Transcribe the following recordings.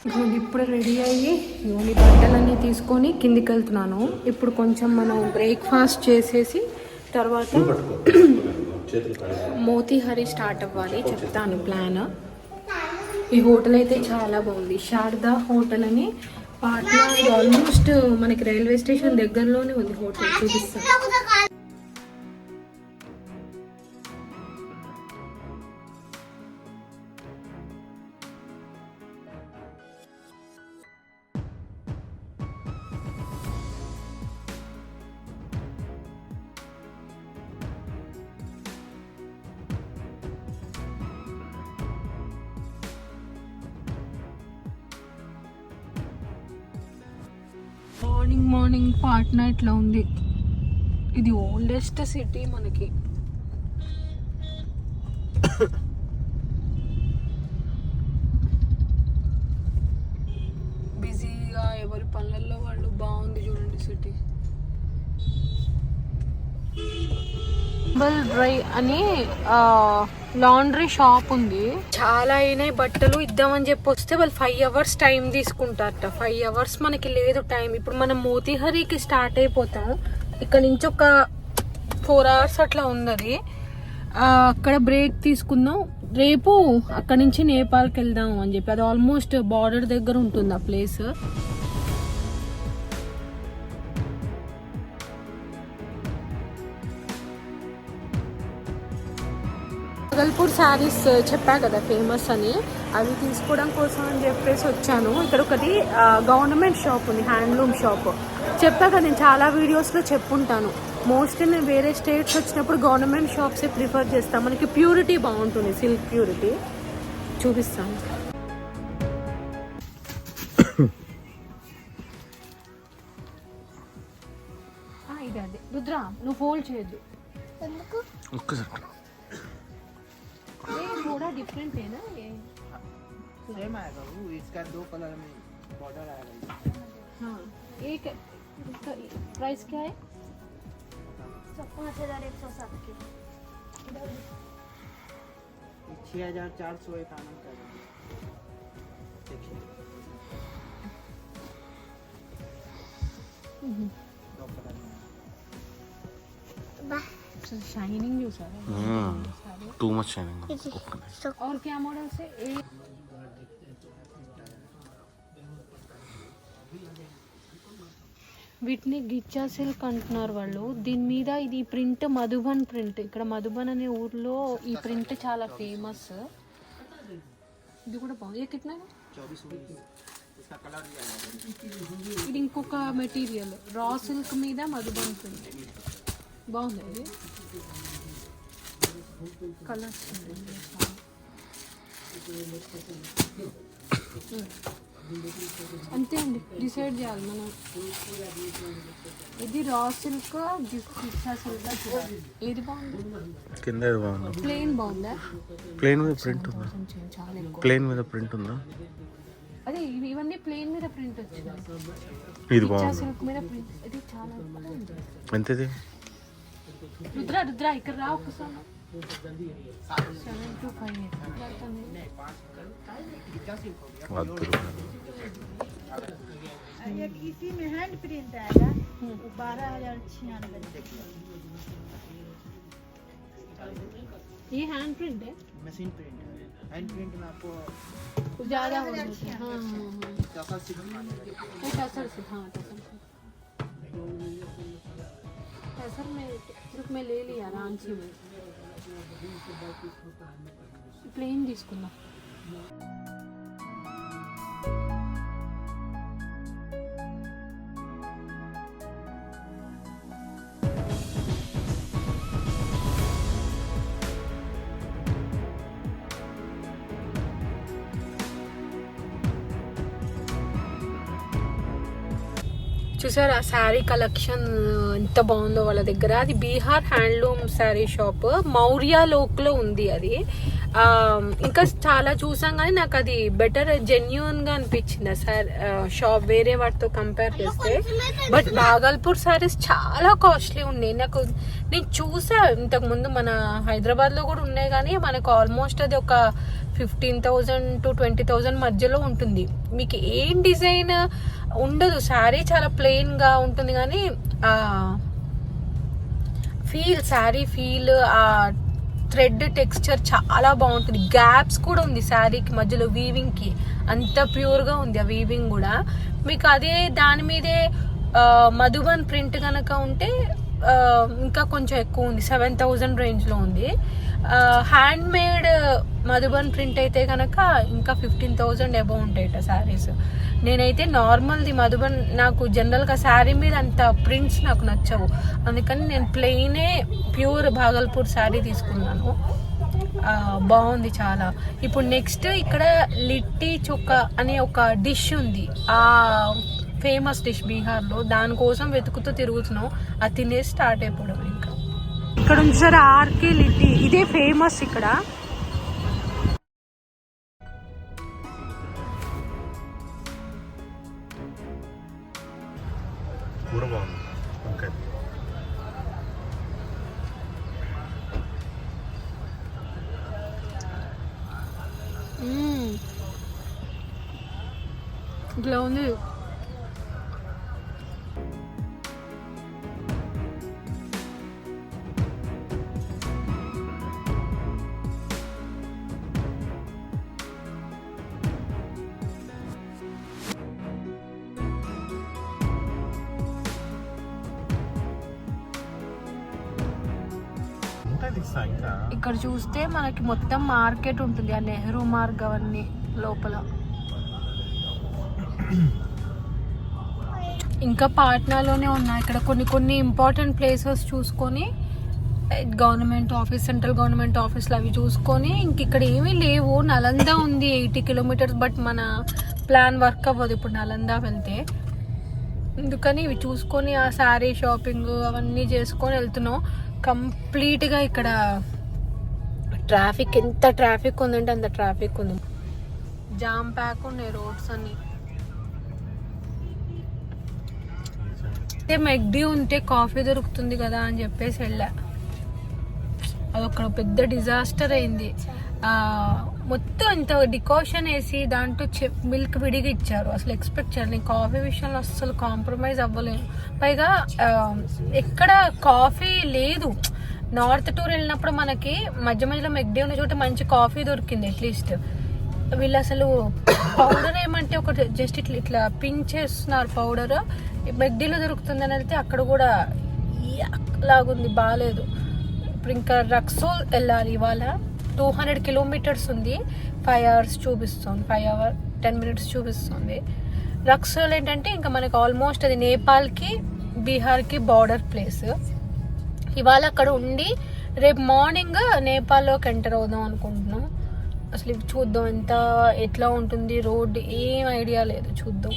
ఇప్పుడు రెడీ అయ్యి ఈ బట్టలన్నీ తీసుకొని కిందికి వెళ్తున్నాను. ఇప్పుడు కొంచెం మనం బ్రేక్ఫాస్ట్ చేసేసి తర్వాత మోతీహరి స్టార్ట్ అవ్వాలి. చెప్తాను ప్లాన్. ఈ హోటల్ అయితే చాలా బాగుంది. శారదా హోటల్ అని పాట్నా, ఆల్మోస్ట్ మనకి రైల్వే స్టేషన్ దగ్గరలోనే ఉంది హోటల్. చూపిస్తాను. మార్నింగ్ పాట్నా ఇట్లా ఉంది. ఇది ఓల్డెస్ట్ సిటీ మనకి. బిజీగా ఎవరి పనులలో వాళ్ళు. బాగుంది చూడండి సిటీ. డ్రై అని లాండ్రీ షాప్ ఉంది. చాలా అయినాయి బట్టలు ఇద్దామని చెప్పి వస్తే వాళ్ళు 5 hours టైం తీసుకుంటారట. 5 hours మనకి లేదు టైం. ఇప్పుడు మనం మోతీహరికి స్టార్ట్ అయిపోతాం. ఇక్కడ నుంచి ఒక 4 hours అట్లా ఉంది. అక్కడ బ్రేక్ తీసుకుందాం. రేపు అక్కడ నుంచి నేపాల్కి వెళ్దాం అని చెప్పి. అది ఆల్మోస్ట్ బార్డర్ దగ్గర ఉంటుంది ఆ ప్లేస్. భాగల్పూర్ శారీస్ చెప్పా కదా ఫేమస్ అని. అవి తీసుకోవడం కోసం అని చెప్పేసి వచ్చాను. ఇక్కడ ఒకటి గవర్నమెంట్ షాప్ ఉంది, హ్యాండ్లూమ్ షాప్. చెప్పా కదా నేను చాలా వీడియోస్లో చెప్పుంటాను. మోస్ట్లీ నేను వేరే స్టేట్స్ వచ్చినప్పుడు గవర్నమెంట్ షాప్సే ప్రిఫర్ చేస్తాను. మనకి ప్యూరిటీ బాగుంటుంది, సిల్క్ ప్యూరిటీ. చూపిస్తాను. ఇది అదే రుద్ర, నువ్వు ఫోల్డ్ చేయొద్దు. ये थोड़ा डिफरेंट है ना. ये सेम आएगा वो. इसका 2 कलर में बॉर्डर आएगा. हाँ. एक इसका प्राइस क्या है? 5107 की. 6400 एक आनंद का. देखिए 2 कलर में. शाइनिंग जो सारा टू मच शाइनिंग. और क्या मॉडल से వీటిని గిచ్చా సిల్క్ అంటున్నారు వాళ్ళు. దీని మీద ఇది ప్రింట్ మధుబన్ ప్రింట్. ఇక్కడ మధుబన్ అనే ఊర్లో ఈ ప్రింట్ చాలా ఫేమస్. ఇది కూడా బాగుంది. కిట్నా 24 इसका कलर भी आएगा. ఇది ఇంకొక మెటీరియల్ రా సిల్క్ మీద మధుబన్ ప్రింట్. బాగుంది. ఇది కలర్స్ అంతే అండి. డిసైడ్ చేయాలి మనం. ఇది రా సిల్క్, గిచ్చా సిల్క్. ఏది బాగుంది? కింద బాగుంది. ప్లెయిన్ బాగుందా? ప్లెయిన్ మీద ప్రింట్ ఉందా? చాలా ఎక్కువ. ప్లెయిన్ మీద ప్రింట్ ఉందా? అదే ఇవన్నీ ప్లెయిన్ మీద ప్రింట్ వచ్చింది. ఇది బాగుంది. సిల్క్ మీద ప్రింట్. ఇది చాలా ఎంతది? రుద్ర ఇక్కడ రా ఒకసారి. 7258. एक इसी में हैंड प्रिंट आएगा. 12096. ये हैंड प्रिंट है. मशीन प्रिंट है. हैंड प्रिंट में आपको ज़्यादा हो जाता है. हाँ टसल से टसर से. हाँ टसर में सिर्फ मैं ले लिया रांची में. प्लेन తీసుకున్నా. చూసారు ఆ శారీ కలెక్షన్ ఎంత బాగుందో వాళ్ళ దగ్గర. అది బీహార్ హ్యాండ్లూమ్ శారీ షాప్. మౌర్య లోక్లో ఉంది అది. ఇంకా చాలా చూసాం కానీ నాకు అది బెటర్ జెన్యూన్గా అనిపించింది సార్ షాప్ వేరే వాటితో కంపేర్ చేస్తే. బట్ భాగల్పూర్ శారీస్ చాలా కాస్ట్లీ ఉన్నాయి. నేను చూసా ఇంతకుముందు మన హైదరాబాద్లో కూడా ఉన్నాయి కానీ మనకు ఆల్మోస్ట్ అది ఒక 15,000 to 20,000 మధ్యలో ఉంటుంది. మీకు ఏం డిజైన్ ఉండదు, శారీ చాలా ప్లెయిన్గా ఉంటుంది, కానీ శారీ ఫీల్, ఆ థ్రెడ్ టెక్స్చర్ చాలా బాగుంటుంది. గ్యాప్స్ కూడా ఉంది శారీకి మధ్యలో, వీవింగ్కి అంత ప్యూర్గా ఉంది ఆ వీవింగ్ కూడా. మీకు అదే దాని మీదే మధుబన్ ప్రింట్ కనుక ఉంటే ఇంకా కొంచెం ఎక్కువ ఉంది, 7,000 రేంజ్లో ఉంది. హ్యాండ్ మేడ్ మధుబన్ ప్రింట్ అయితే కనుక ఇంకా 15,000 అబౌవ్ ఉంటాయట శారీస్. నేనైతే నార్మల్ది మధుబన్, నాకు జనరల్గా శారీ మీద అంత ప్రింట్స్ నాకు నచ్చవు, అందుకని నేను ప్లెయినే ప్యూర్ భాగల్పూర్ శారీ తీసుకున్నాను. బాగుంది చాలా. ఇప్పుడు నెక్స్ట్ ఇక్కడ లిట్టి చొక్కా అనే ఒక డిష్ ఉంది, ఆ ఫేమస్ డిష్ బీహార్లో. దానికోసం వెతుకుతూ తిరుగుతున్నాం, అది తినేసి స్టార్ట్ అయిపోవడం. ఇంకా ఇక్కడ ఉంది సార్ ఆర్కే లిట్టి, ఇదే ఫేమస్ ఇక్కడ. కూర బాగుంది, వంకాయ. ఇట్లా ఉంది. ఇక్కడ చూస్తే మనకి మొత్తం మార్కెట్ ఉంటుంది, ఆ నెహ్రూ మార్గ్ అవన్నీ లోపల. ఇంకా పాట్నాలోనే ఉన్నాయి. ఇక్కడ కొన్ని ఇంపార్టెంట్ ప్లేసెస్ చూసుకొని, గవర్నమెంట్ ఆఫీస్, సెంట్రల్ గవర్నమెంట్ ఆఫీస్లు అవి చూసుకొని, ఇంక ఇక్కడ ఏమీ లేవు. నలంద ఉంది 80 కిలోమీటర్స్, బట్ మన ప్లాన్ వర్క్ అవ్వదు ఇప్పుడు నలంద వెళ్తే. అందుకని ఇవి చూసుకొని ఆ శారీ షాపింగ్ అవన్నీ చేసుకొని వెళ్తున్నాం. కంప్లీట్గా ఇక్కడ ట్రాఫిక్, ఎంత ట్రాఫిక్ ఉందంటే అంత ట్రాఫిక్ ఉంది, జామ్ ప్యాక్ ఉన్నాయి రోడ్స్ అన్ని. మెగ్డీ ఉంటే కాఫీ దొరుకుతుంది కదా అని చెప్పేసి వెళ్ళా. అదొక పెద్ద డిజాస్టర్ అయింది. మొత్తం ఇంత డికాషన్ వేసి దాంట్లో మిల్క్ విడిగా ఇచ్చారు. అసలు ఎక్స్పెక్ట్ చేయాలి, నేను కాఫీ విషయంలో అసలు కాంప్రమైజ్ అవ్వలేను. పైగా ఎక్కడ కాఫీ లేదు. నార్త్ టూర్ వెళ్ళినప్పుడు మనకి మధ్యలో మెగ్డీ ఉన్న చోట మంచి కాఫీ దొరికింది అట్లీస్ట్. వీళ్ళు అసలు పౌడర్ ఏమంటే ఒక జస్ట్ ఇట్లా పింక్ చేస్తున్నారు పౌడర్. మెగ్డీలో దొరుకుతుందని వెళ్తే అక్కడ కూడా లాగుంది, బాగాలేదు. ఇప్పుడు ఇంకా రక్సోల్ వెళ్ళాలి ఇవాళ. 200 కిలోమీటర్స్ ఉంది, 5 hours చూపిస్తుంది, 5 hours 10 minutes చూపిస్తుంది. రక్సోల్ ఏంటంటే ఇంకా మనకు ఆల్మోస్ట్ అది నేపాల్కి బీహార్కి బార్డర్ ప్లేస్. ఇవాళ అక్కడ ఉండి రేపు మార్నింగ్ నేపాల్లోకి ఎంటర్ అవుదాం అనుకుంటున్నాం. అసలు ఇవి చూద్దాం ఎట్లా ఉంటుంది రోడ్, ఏం ఐడియా లేదు, చూద్దాం.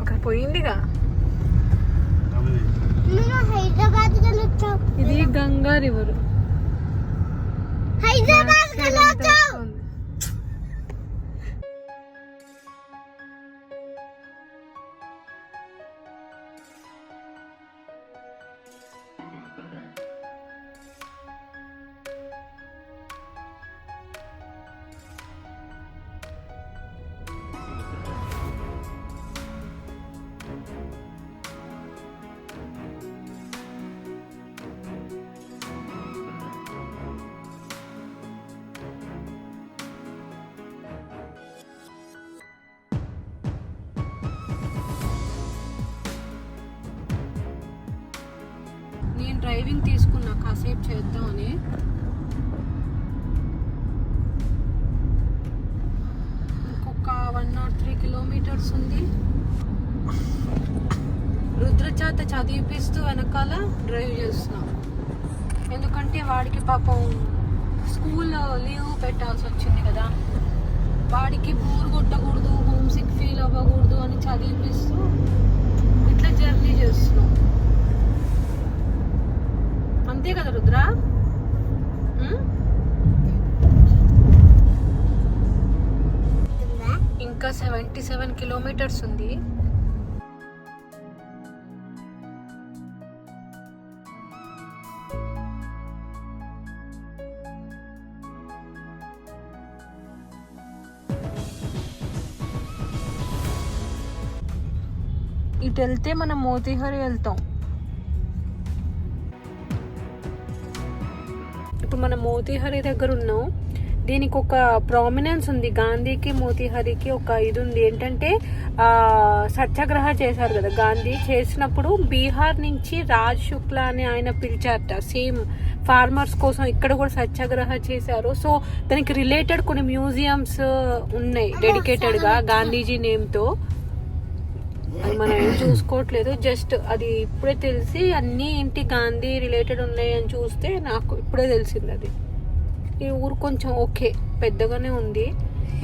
అక్కడ పోయిందిగా, ఇది గంగా రివర్. నేను డ్రైవింగ్ తీసుకున్నా కాసేపు చేద్దామని. ఇంకొక 103 కిలోమీటర్స్ ఉంది. రుద్రచేత చదివిపిస్తూ వెనకాల డ్రైవ్ చేస్తున్నాం, ఎందుకంటే వాడికి పాపం స్కూల్ లీవ్ పెట్టాల్సి వచ్చింది కదా. వాడికి బోర్ కొట్టకూడదు, హోమ్ సిక్ ఫీల్ అవ్వకూడదు అని చదివిపిస్తూ ఇట్లా జర్నీ చేస్తున్నాం. అంతే కదా రుద్ర? ఇంకా 77 కిలోమీటర్స్ ఉంది. ఇటు వెళ్తే మనం మోతీహరి వెళ్తాం. ఇప్పుడు మనం మోతీహరి దగ్గర ఉన్నాం. దీనికి ఒక ప్రామినెన్స్ ఉంది, గాంధీకి మోతీహరికి ఒక ఇది ఉంది. ఏంటంటే సత్యాగ్రహ చేశారు కదా గాంధీ, చేసినప్పుడు బీహార్ నుంచి రాజ్ శుక్లా అని ఆయన పిలిచారట. సేమ్ ఫార్మర్స్ కోసం ఇక్కడ కూడా సత్యాగ్రహ చేశారు. సో దానికి రిలేటెడ్ కొన్ని మ్యూజియంస్ ఉన్నాయి డెడికేటెడ్ గా గాంధీజీ నేమ్ తో. అది మనం ఏం చూసుకోవట్లేదు, జస్ట్ అది ఇప్పుడే తెలిసి అన్నీ ఏంటి గాంధీ రిలేటెడ్ ఉన్నాయి అని చూస్తే నాకు ఇప్పుడే తెలిసింది అది. ఈ ఊరు కొంచెం ఓకే పెద్దగానే ఉంది.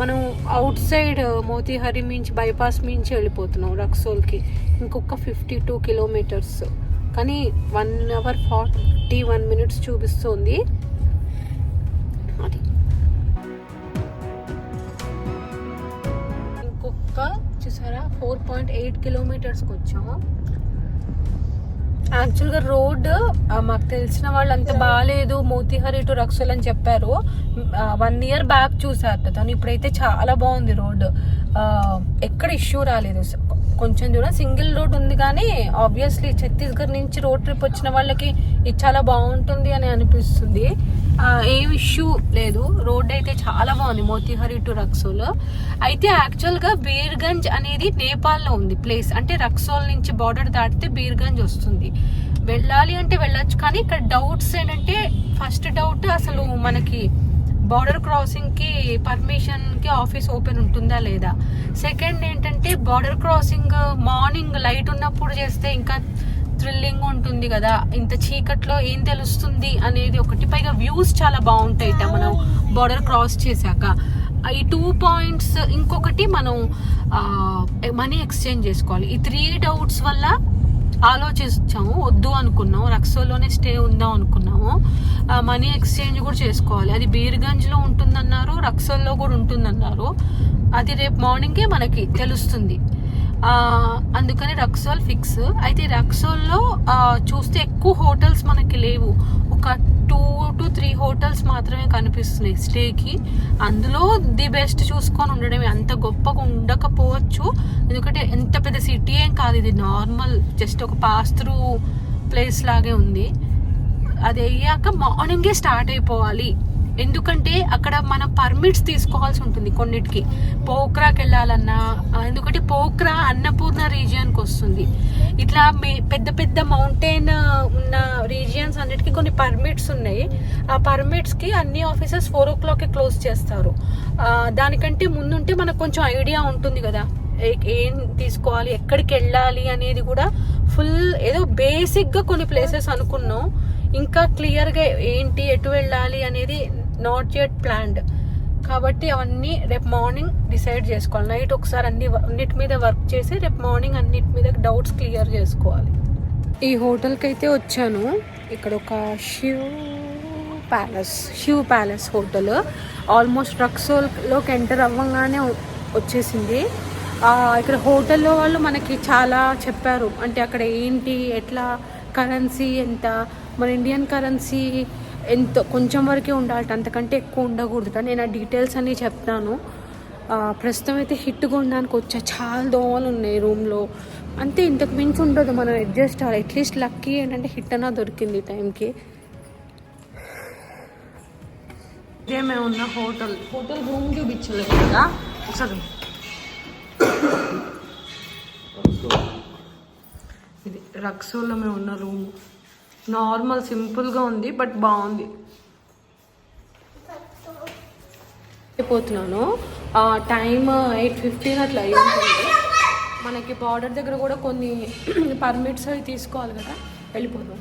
మనం అవుట్ సైడ్ మోతీహరి మించి బైపాస్ మించి వెళ్ళిపోతున్నాం రక్సోల్కి. ఇంకొక 52 కిలోమీటర్స్, కానీ 1 hour 41 minutes చూపిస్తుంది. అది ఇంకొక చూసారా 4.8 కిలోమీటర్స్కి వచ్చాము. యాక్చువల్గా రోడ్ మాకు తెలిసిన వాళ్ళు అంత బాగాలేదు మోతీహరి టు రక్సోల్ అని చెప్పారు. 1 year బ్యాక్ చూసారు తను. ఇప్పుడైతే చాలా బాగుంది రోడ్, ఎక్కడ ఇష్యూ రాలేదు. కొంచెం దూరం సింగిల్ రోడ్ ఉంది, కానీ ఆబ్వియస్లీ ఛత్తీస్గఢ్ నుంచి రోడ్ ట్రిప్ వచ్చిన వాళ్ళకి ఇది చాలా బాగుంటుంది అని అనిపిస్తుంది. ఏం ఇష్యూ లేదు, రోడ్ అయితే చాలా బాగుంది మోతీహరి టు రక్సోల్. అయితే యాక్చువల్గా బీర్గంజ్ అనేది నేపాల్లో ఉంది ప్లేస్. అంటే రక్సోల్ నుంచి బార్డర్ దాటితే బీర్గంజ్ వస్తుంది. వెళ్ళాలి అంటే వెళ్ళొచ్చు, కానీ ఇక్కడ డౌట్స్ ఏంటంటే, ఫస్ట్ డౌట్ అసలు మనకి బార్డర్ క్రాసింగ్ కి పర్మిషన్ కి ఆఫీస్ ఓపెన్ ఉంటుందా లేదా. సెకండ్ ఏంటంటే బార్డర్ క్రాసింగ్ మార్నింగ్ లైట్ ఉన్నప్పుడు చేస్తే ఇంకా థ్రిల్లింగ్ ఉంటుంది కదా, ఇంత చీకట్లో ఏం తెలుస్తుంది అనేది ఒకటి. పైగా వ్యూస్ చాలా బాగుంటాయి మనం బార్డర్ క్రాస్ చేశాక. ఈ 2 points. ఇంకొకటి మనం మనీ ఎక్స్చేంజ్ చేసుకోవాలి. ఈ 3 doubts వల్ల ఆలోచించాము, వద్దు అనుకున్నాము, రక్సోల్లోనే స్టే ఉందాం అనుకున్నాము. మనీ ఎక్స్చేంజ్ కూడా చేసుకోవాలి. అది బీర్గంజ్లో ఉంటుందన్నారు, రక్సోల్లో కూడా ఉంటుందన్నారు. అది రేపు మార్నింగే మనకి తెలుస్తుంది. అందుకని రక్సోల్ ఫిక్స్. అయితే రక్సోల్లో చూస్తే ఎక్కువ హోటల్స్ మనకి లేవు, ఒక 2 to 3 hotels మాత్రమే కనిపిస్తున్నాయి స్టేకి. అందులో ది బెస్ట్ చూసుకొని ఉండడమే. అంత గొప్పగా ఉండకపోవచ్చు, ఎందుకంటే ఎంత పెద్ద సిటీ ఏం కాదు, ఇది నార్మల్ జస్ట్ ఒక పాస్ త్రూ ప్లేస్ లాగే ఉంది. అది అయ్యాక మార్నింగే స్టార్ట్ అయిపోవాలి, ఎందుకంటే అక్కడ మనం పర్మిట్స్ తీసుకోవాల్సి ఉంటుంది కొన్నిటికి. పోఖ్రాకి వెళ్ళాలన్నా, ఎందుకంటే పోఖ్రా అన్నపూర్ణ రీజియన్కి వస్తుంది. ఇట్లా పెద్ద పెద్ద మౌంటైన్ ఉన్న రీజియన్స్ అన్నిటికీ కొన్ని పర్మిట్స్ ఉన్నాయి. ఆ పర్మిట్స్కి అన్ని ఆఫీసెస్ 4 o'clock క్లోజ్ చేస్తారు. దానికంటే ముందుంటే మనకు కొంచెం ఐడియా ఉంటుంది కదా, ఏం తీసుకోవాలి, ఎక్కడికి వెళ్ళాలి అనేది కూడా. ఫుల్ ఏదో బేసిక్గా కొన్ని ప్లేసెస్ అనుకున్నాం, ఇంకా క్లియర్గా ఏంటి ఎటు వెళ్ళాలి అనేది నాట్ యెట్ ప్లాన్డ్. కాబట్టి అవన్నీ రేపు మార్నింగ్ డిసైడ్ చేసుకోవాలి. నైట్ ఒకసారి అన్నిటి మీద వర్క్ చేసి రేపు మార్నింగ్ అన్నిటి మీద డౌట్స్ క్లియర్ చేసుకోవాలి. ఈ హోటల్కి అయితే వచ్చాను. ఇక్కడ ఒక శివ్ ప్యాలెస్ హోటల్. ఆల్మోస్ట్ రక్సోల్లోకి ఎంటర్ అవ్వగానే వచ్చేసింది. ఇక్కడ హోటల్లో వాళ్ళు మనకి చాలా చెప్పారు, అంటే అక్కడ ఏంటి, ఎట్లా, కరెన్సీ ఎంత, మన ఇండియన్ కరెన్సీ ఎంత కొంచెం వరకే ఉండాలి, అంతకంటే ఎక్కువ ఉండకూడదు. నేను ఆ డీటెయిల్స్ అన్నీ చెప్తాను. ప్రస్తుతం అయితే హిట్ కొనడానికి వచ్చా. చాలా దోమలు ఉన్నాయి రూమ్లో, అంతే, ఇంతకు మించి ఉండదు. మనం అడ్జస్ట్ అవ్వాలి. అట్లీస్ట్ లక్కీ ఏంటంటే హిట్ అన్నా దొరికింది టైంకి. ఇదే మేము ఉన్న హోటల్ రూమ్ చూపించలేదు కదా ఒకసారి. ఇది రక్సోల్లో మేము ఉన్న రూమ్. నార్మల్ సింపుల్గా ఉంది, బట్ బాగుంది. అయిపోతున్నాను. టైం 8:15 అట్లా అయ్యి ఉంటుంది. మనకి బార్డర్ దగ్గర కూడా కొన్ని పర్మిట్స్ అవి తీసుకోవాలి కదా, వెళ్ళిపోతాం.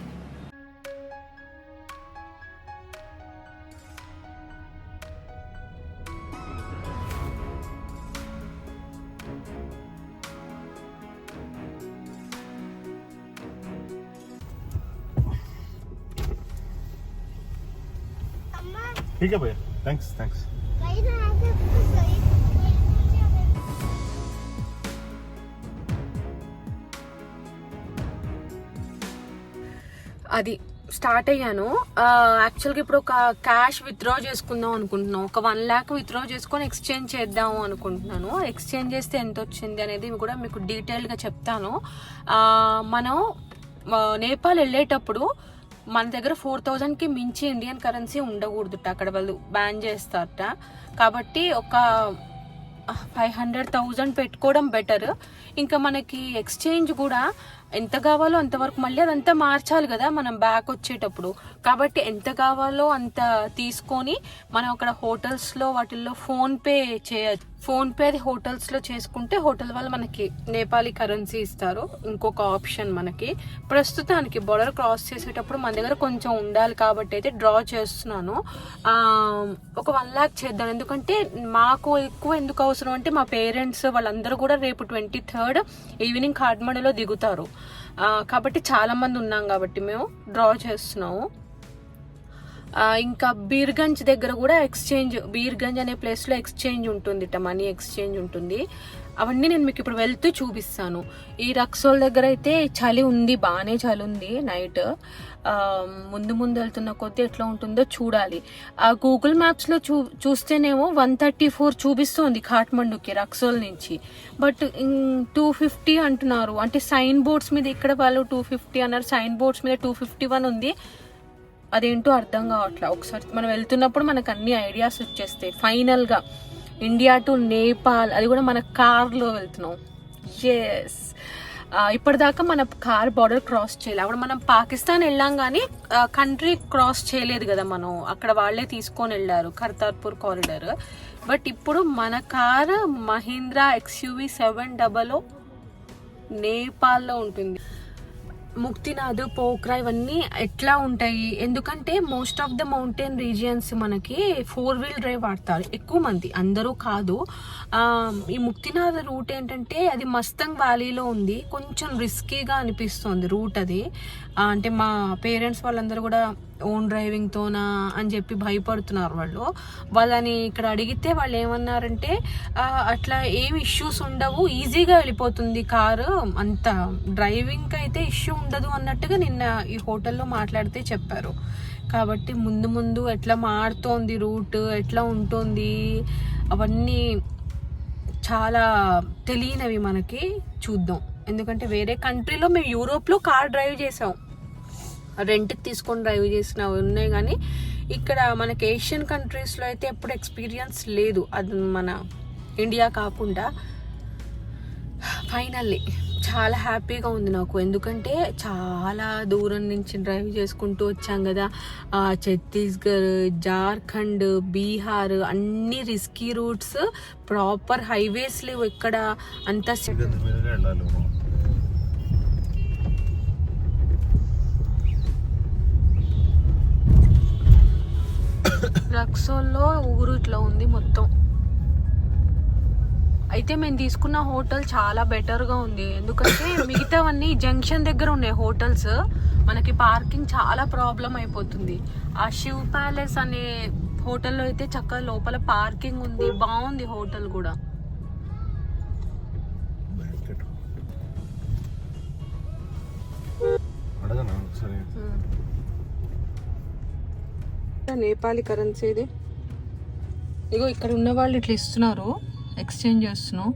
ठीक है भैया, थैंक्स. అది స్టార్ట్ అయ్యాను. యాక్చువల్గా ఇప్పుడు ఒక క్యాష్ విత్డ్రా చేసుకుందాం అనుకుంటున్నాను. ఒక 1 lakh విత్డ్రా చేసుకొని ఎక్స్చేంజ్ చేద్దాము అనుకుంటున్నాను. ఎక్స్చేంజ్ చేస్తే ఎంత వచ్చింది అనేది కూడా మీకు డీటెయిల్గా చెప్తాను. మనం నేపాల్ వెళ్ళేటప్పుడు మన దగ్గర 4,000కి మించి ఇండియన్ కరెన్సీ ఉండకూడదుట, అక్కడ వాళ్ళు బ్యాన్ చేస్తారట. కాబట్టి ఒక 500,000 పెట్టుకోవడం బెటర్. ఇంకా మనకి ఎక్స్చేంజ్ కూడా ఎంత కావాలో అంతవరకు, మళ్ళీ అదంతా మార్చాలి కదా మనం బ్యాక్ వచ్చేటప్పుడు. కాబట్టి ఎంత కావాలో అంత తీసుకొని మనం అక్కడ హోటల్స్లో వాటిల్లో ఫోన్పే చేయొచ్చు. ఫోన్పే అది హోటల్స్లో చేసుకుంటే హోటల్ వాళ్ళు మనకి నేపాలీ కరెన్సీ ఇస్తారు. ఇంకొక ఆప్షన్ మనకి ప్రస్తుతానికి బోర్డర్ క్రాస్ చేసేటప్పుడు మన దగ్గర కొంచెం ఉండాలి కాబట్టి అయితే డ్రా చేస్తున్నాను. ఒక 1 lakh చేద్దాం. ఎందుకంటే మాకు ఎక్కువ ఎందుకు అవసరం అంటే మా పేరెంట్స్ వాళ్ళందరూ కూడా రేపు 23rd ఈవినింగ్ కాఠ్మండూలో దిగుతారు. కాబట్టి చాలా మంది ఉన్నాం కాబట్టి మేము డ్రా చేస్తున్నాము. ఇంకా బీర్గంజ్ దగ్గర కూడా ఎక్స్చేంజ్, బీర్గంజ్ అనే ప్లేస్లో ఎక్స్చేంజ్ ఉంటుంది, మనీ ఎక్స్చేంజ్ ఉంటుంది. అవన్నీ నేను మీకు ఇప్పుడు వెళ్తూ చూపిస్తాను. ఈ రక్సోల్ దగ్గర అయితే చలి ఉంది, బాగానే చలి ఉంది నైట్. ముందు వెళ్తున్న కొద్దీ ఎట్లా ఉంటుందో చూడాలి. ఆ గూగుల్ మ్యాప్స్లో చూస్తేనేమో 134 చూపిస్తుంది కాఠ్మండూకి రక్సోల్ నుంచి. బట్ 250 అంటున్నారు. అంటే సైన్ బోర్డ్స్ మీద ఇక్కడ వాళ్ళు 250 అన్నారు, సైన్ బోర్డ్స్ మీద 251 ఉంది. అదేంటో అర్థం కావట్లేదు. ఒకసారి మనం వెళ్తున్నప్పుడు మనకు అన్ని ఐడియాస్ వచ్చేస్తాయి. ఫైనల్గా ఇండియా టు నేపాల్, అది కూడా మన కార్లో వెళ్తున్నాం. ఎస్, ఇప్పటిదాకా మన కార్ బార్డర్ క్రాస్ చేయలేదు. అప్పుడు మనం పాకిస్తాన్ వెళ్ళాం కానీ కంట్రీ క్రాస్ చేయలేదు కదా మనం. అక్కడ వాళ్ళే తీసుకొని వెళ్ళారు కర్తార్పూర్ కారిడార్. బట్ ఇప్పుడు మన కార్ మహీంద్రా XUV 700 నేపాల్లో ఉంటుంది. ముక్తినాథ్, పోఖ్రా ఇవన్నీ ఎట్లా ఉంటాయి? ఎందుకంటే most of the mountain regions మనకి 4-wheel డ్రైవ్ వాడతారు ఎక్కువ మంది, అందరూ కాదు. ఈ ముక్తినాథ్ రూట్ ఏంటంటే అది మస్తంగ్ వ్యాలీలో ఉంది. కొంచెం రిస్కీగా అనిపిస్తుంది రూట్ అది. అంటే మా పేరెంట్స్ వాళ్ళందరూ కూడా ఓన్ డ్రైవింగ్తోనా అని చెప్పి భయపడుతున్నారు వాళ్ళని ఇక్కడ అడిగితే వాళ్ళు ఏమన్నారంటే అట్లా ఏమి ఇష్యూస్ ఉండవు, ఈజీగా వెళ్ళిపోతుంది కారు, అంత డ్రైవింగ్కి అయితే ఇష్యూ ఉండదు అన్నట్టుగా నిన్న ఈ హోటల్లో మాట్లాడితే చెప్పారు. కాబట్టి ముందు ఎట్లా మారుతోంది రూట్, ఎట్లా ఉంటుంది అవన్నీ చాలా తెలియనివి మనకి. చూద్దాం. ఎందుకంటే వేరే కంట్రీలో మేము యూరోప్లో కార్ డ్రైవ్ చేసాం, రెంట్కి తీసుకొని డ్రైవ్ చేసినవి ఉన్నాయి. కానీ ఇక్కడ మనకి ఏషియన్ కంట్రీస్లో అయితే ఎప్పుడు ఎక్స్పీరియన్స్ లేదు, అది మన ఇండియా కాకుండా. ఫైనల్లీ చాలా హ్యాపీగా ఉంది నాకు. ఎందుకంటే చాలా దూరం నుంచి డ్రైవ్ చేసుకుంటూ వచ్చాం కదా. ఛత్తీస్గఢ్, జార్ఖండ్, బీహార్ అన్ని రిస్కీ రూట్స్, ప్రాపర్ హైవేస్ లేవు ఇక్కడ. అంతా రక్సోల్లో ఊరు ఇట్లా ఉంది మొత్తం. అయితే మేము తీసుకున్న హోటల్ చాలా బెటర్గా ఉంది. ఎందుకంటే మిగతావన్నీ జంక్షన్ దగ్గర ఉన్నాయి హోటల్స్, మనకి పార్కింగ్ చాలా ప్రాబ్లం అయిపోతుంది. ఆ శివ్ ప్యాలెస్ అనే హోటల్లో అయితే చక్కగా లోపల పార్కింగ్ ఉంది, బాగుంది హోటల్ కూడా. నేపాలీ కరెన్సీ ఇది. ఇగో ఇక్కడ ఉన్న వాళ్ళు ఇట్లా ఇస్తున్నారు, ఎక్స్చేంజ్ చేస్తున్నాం.